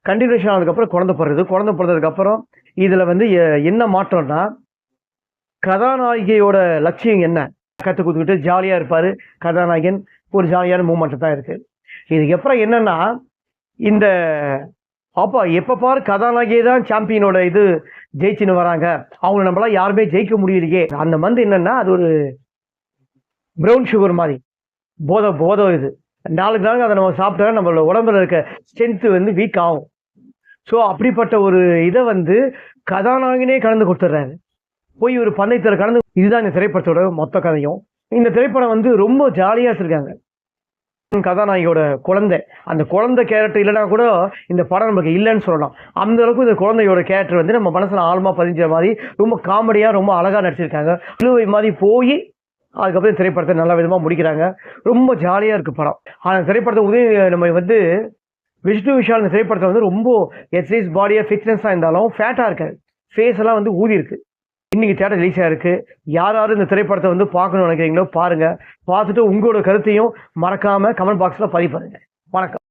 Continuation ஆனதுக்கப்புறம் குழந்தை பிறகுது. குழந்தை பிறந்ததுக்கப்புறம் இதில் வந்து என்ன மாற்றம்னா, கதாநாயகியோட லட்சியம் என்ன? கற்றுக் கொடுத்துக்கிட்டு ஜாலியாக இருப்பார் கதாநாயகன். ஒரு ஜாலியான மூமெண்ட் தான் இருக்குது. இதுக்கப்புறம் என்னன்னா, இந்த அப்பா எப்போ பாரு கதாநாயகியே தான் சாம்பியனோட இது ஜெயிச்சுன்னு வராங்க. அவங்க நம்மளாம் யாருமே ஜெயிக்க முடியலையே. அந்த மருந்து என்னன்னா, அது ஒரு ப்ரௌன் சுகர் மாதிரி போதை போதை இது. நாளுக்கு நாளுக்கு அதை நம்ம சாப்பிட்டா நம்மளோட உடம்புல இருக்க ஸ்ட்ரென்த்து வந்து வீக் ஆகும். ஸோ அப்படிப்பட்ட ஒரு இதை வந்து கதாநாயகனே கலந்து கொடுத்துட்றாரு. போய் ஒரு பந்தயத்தில் கலந்து. இதுதான் இந்த திரைப்படத்தோட மொத்த கதையும். இந்த திரைப்படம் வந்து ரொம்ப ஜாலியாக வச்சுருக்காங்க. கதாநாயகியோட குழந்தை, அந்த குழந்தை கேரக்டர் இல்லைனா கூட இந்த படம் நமக்கு இல்லைன்னு சொல்லலாம். அந்த அளவுக்கு இந்த குழந்தையோட கேரக்டர் வந்து நம்ம மனசில் ஆழமாக பதிஞ்ச மாதிரி ரொம்ப காமெடியாக ரொம்ப அழகாக நடிச்சிருக்காங்க. சிலுவை மாதிரி போய் அதுக்கப்புறம் திரைப்படத்தை நல்ல விதமாக முடிக்கிறாங்க. ரொம்ப ஜாலியாக இருக்குது படம். ஆனால் திரைப்படத்தை நம்ம வந்து விஷ்ணு விஷால் இந்த திரைப்படத்தை வந்து ரொம்ப எக்ஸசைஸ் பாடியாக ஃபிட்னஸாக இருந்தாலும் ஃபேட்டாக இருக்காது. ஃபேஸ் எல்லாம் வந்து ஊதி இருக்கு. இன்னைக்கு தியேட்டர் ரிலீஸாக இருக்குது. யார் இந்த திரைப்படத்தை வந்து பார்க்கணும்னு நினைக்கிறீங்களோ பாருங்கள். பார்த்துட்டு உங்களோட கருத்தையும் மறக்காமல் கமெண்ட் பாக்ஸில் பதிவு பண்ணுங்கள். வணக்கம்.